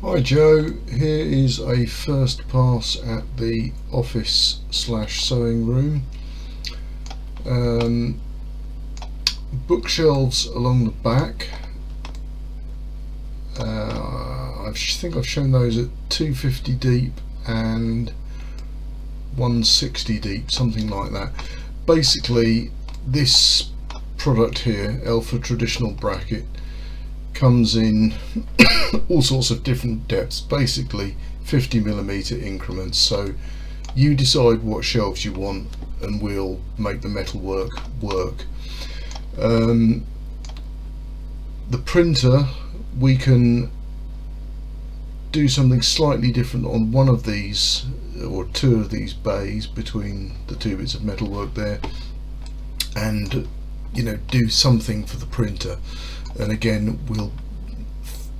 Hi Joe, here is a first pass at the office slash sewing room. Bookshelves along the back. I think I've shown those at 250 deep and 160 deep, something like that. Basically, this product here, Elfa traditional bracket, comes in all sorts of different depths, basically 50mm increments. So you decide what shelves you want and we'll make the metal work. The printer, we can do something slightly different on one of these or two of these bays between the two bits of metalwork there, and do something for the printer. And again, we'll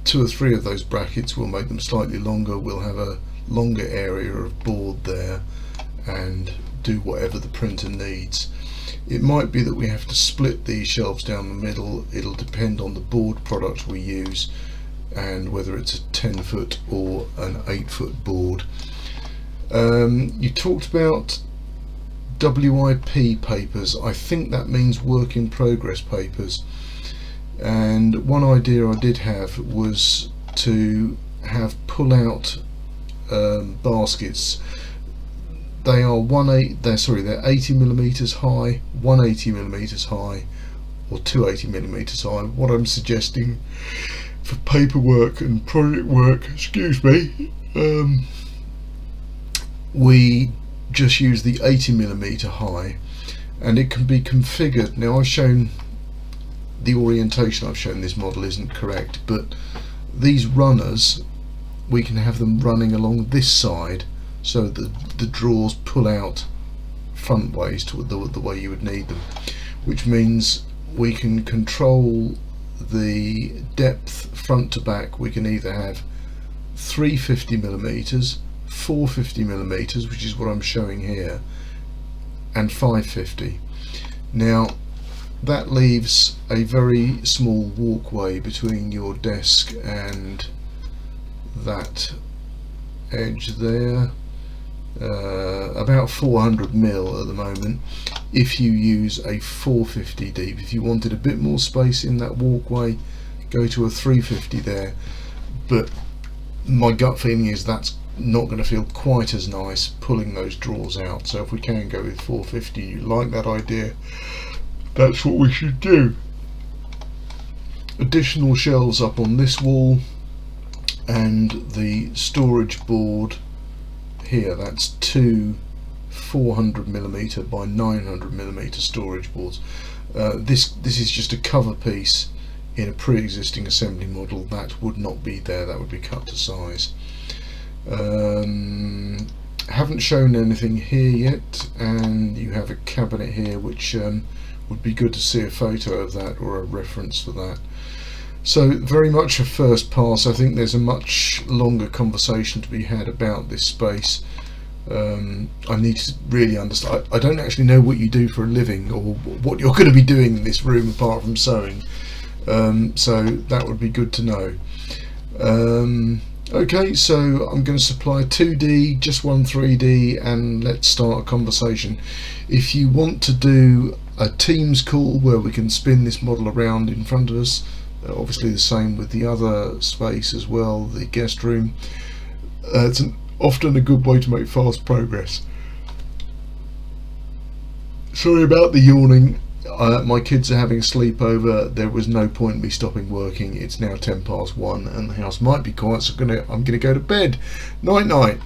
two or three of those brackets, we'll make them slightly longer. We'll have a longer area of board there and do whatever the printer needs. It might be that we have to split these shelves down the middle. It'll depend on the board product we use and whether it's a 10-foot or an 8-foot board. You talked about WIP papers. I think that means work in progress papers. And one idea I did have was to have pull-out baskets. They're 80mm high, 180mm high, or 280mm high. What I'm suggesting for paperwork and project work, we just use the 80mm high, and it can be configured. Now I've shown the orientation I've shown this model isn't correct, but these runners, we can have them running along this side so that the drawers pull out front ways to the way you would need them, which means we can control the depth front to back. We can either have 350mm, 450mm, which is what I'm showing here, and 550. Now that leaves a very small walkway between your desk and that edge there, about 400mm at the moment. If you use a 450 deep, if you wanted a bit more space in that walkway, go to a 350 there, but my gut feeling is that's not going to feel quite as nice pulling those drawers out. So if we can go with 450, you like that idea, that's what we should do. Additional shelves up on this wall, and the storage board here, that's two 400mm by 900mm storage boards. This is just a cover piece in a pre-existing assembly model. That would not be there, that would be cut to size. Haven't shown anything here yet, and you have a cabinet here which would be good to see a photo of that or a reference for that. So very much a first pass. I think there's a much longer conversation to be had about this space. I need to really understand. I don't actually know what you do for a living or what you're going to be doing in this room apart from sewing, so that would be good to know. Okay, so I'm going to supply 2D, just one 3D, and let's start a conversation. If you want to do a Teams call where we can spin this model around in front of us, obviously the same with the other space as well, the guest room, it's often a good way to make fast progress. Sorry about the yawning. My kids are having a sleepover. There was no point in me stopping working. It's now 1:10 and the house might be quiet, so I'm gonna go to bed. Night night.